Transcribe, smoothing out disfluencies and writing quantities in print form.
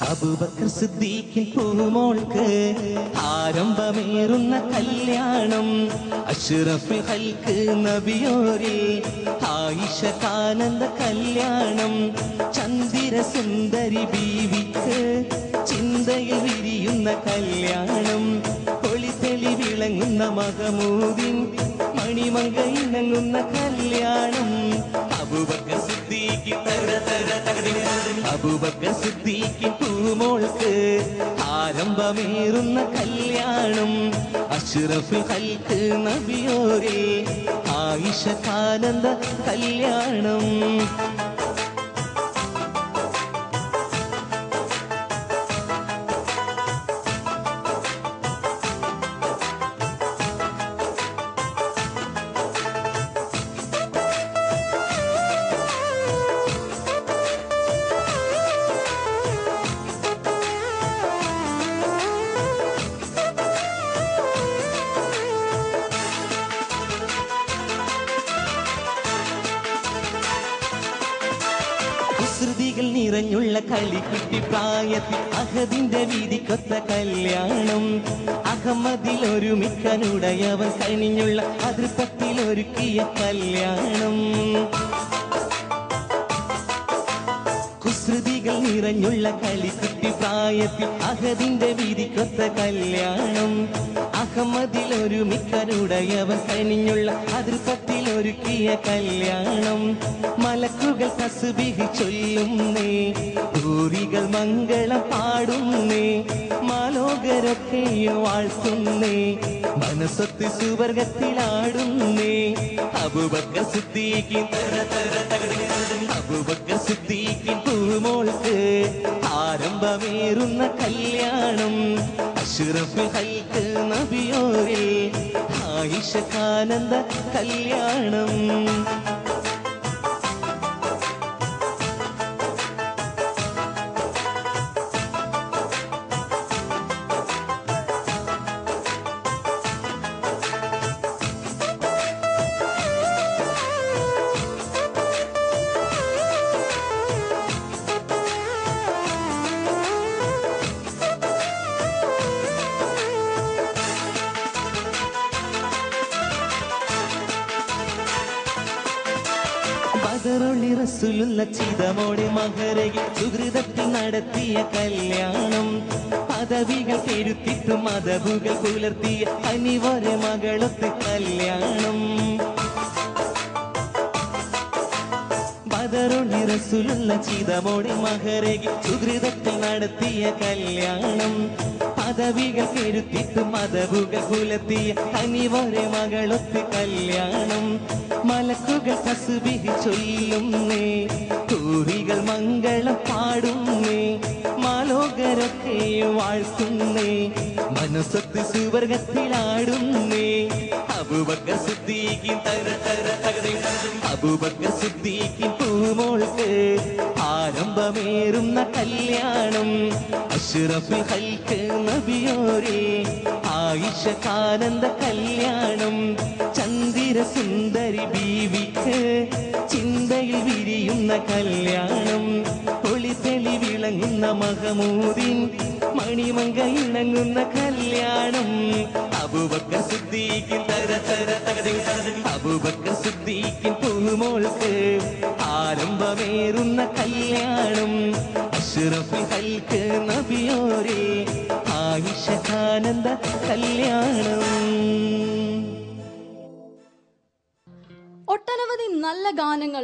അബൂബക്കർ സിദ്ദീഖിൻ പൂമോൾക്ക് ആരംഭമേറുന്ന കല്യാണം അഷ്റഫുൽ ഖൽഖ് നബിയോരിൽ ആയിഷ കാനന്ദ കല്യാണം ചന്ദിര സുന്ദരി ബീവിക്ക് ചിന്തയിൽ വിരിയുന്ന കല്യാണം ഒളിതെളി വിളങ്ങുന്ന മഹമൂദിൻ മണിമങ്ക ഇണങ്ങുന്ന കല്യാണം അബൂബക്കർ സിദ്ദീഖിൻ അബൂബക്കർ സിദ്ദീഖിൻ പൂമോൾക്ക് ആരംഭമേറുന്ന കല്യാണം അഷ്റഫുൽ ഖൽഖ് നബിയോരിൽ ആയിഷ കാനന്ദ കല്യാണം കുസൃതികൾ നിറഞ്ഞുള്ള കളിക്കുട്ടി പ്രായത്തിൽ അഹദിന്റെ വീതിക്കൊത്ത കല്യാണം അഹമ്മദിൽ ഒരുമിക്കാനുടയവൻ കനിഞ്ഞുള്ള അതിർപ്പത്തിൽ ഒരുക്കിയ കല്യാണം കുസൃതികൾ നിറഞ്ഞുള്ള കളിക്കുട്ടി പ്രായത്തിൽ അഹദിന്റെ വീതിക്കൊത്ത കല്യാണം അഹമ്മദിൽ ഒരുമിക്കാനുടയവൻ കനിഞ്ഞുള്ള അതിർപ്പത്തിൽ ഒരുക്കിയ കല്യാണം മലക്കുകൾ തസ്ബീഹ് ചൊല്ലുന്നേ ൂരികൾ മംഗളം പാടുന്നേ മാലോകരൊക്കെയും വാഴ്ത്തുന്നേ മനസ്സൊത്ത് സുവർഗത്തിലാടുന്നേ അബൂബക്കർ സിദ്ദീഖിൻ അബൂബക്കർ സിദ്ദീഖിൻ പൂമോൾക്ക് ആരംഭമേറുന്ന കല്യാണം അഷ്റഫുൽ ഖൽഖ് നബിയോരിൽ ആയിഷ കാനന്ദ കല്യാണം ബദറുള്ളി റസൂലുള്ള ചിതമോടെ മഹരയിൽ സുഹൃതത്തിൽ നടത്തിയ കല്യാണം പദവികൾ പെരുത്തിട്ട് മതബുകൾ പുലർത്തിയ അനിവരെ മകളൊത്ത് കല്യാണം ബദറുള്ളി റസൂലുള്ള ചിതമോടെ മഹരയിൽ സുഹൃതത്തിൽ നടത്തിയ കല്യാണം പദവികൾ പെരുത്തിട്ട് മതബുകൾ പുലർത്തിയ അനിവരെ മകളൊത്ത് കല്യാണം മലക്കുകൾ തസ്ബീഹ് ചൊല്ലുന്നേ ൂരികൾ മംഗളം പാടുന്നേ മാലോകരൊക്കെയും വാഴ്ത്തുന്നേ മനസ്സൊത്ത് സുവർഗത്തിലാടുന്നേ അബൂബക്കർ സിദ്ദീഖിൻ അബൂബക്കർ സിദ്ദീഖിൻ പൂമോൾക്ക് ആരംഭമേറുന്ന കല്യാണം അഷ്റഫുൽ ഖൽഖ് നബിയോരിൽ ആയിഷ കാനന്ദ കല്യാണം ചന്ദിര സുന്ദരി ബീവിക്ക് ചിന്തയിൽ വിരിയുന്ന കല്യാണം ഒളിതെളി വിളങ്ങുന്ന മഹമൂദിൻ മണിമങ്ക ഇണങ്ങുന്ന കല്യാണം അബൂബക്കർ സിദ്ദീഖിൻ അബൂബക്കർ സിദ്ദീഖിൻ പൂമോൾക്ക് ആരംഭമേറുന്ന കല്യാണം അഷ്റഫുൽ ഖൽഖ് നബിയോരിൽ ആയിഷ കാനന്ദ കല്യാണം ഒട്ടനവധി നല്ല ഗാനങ്ങൾ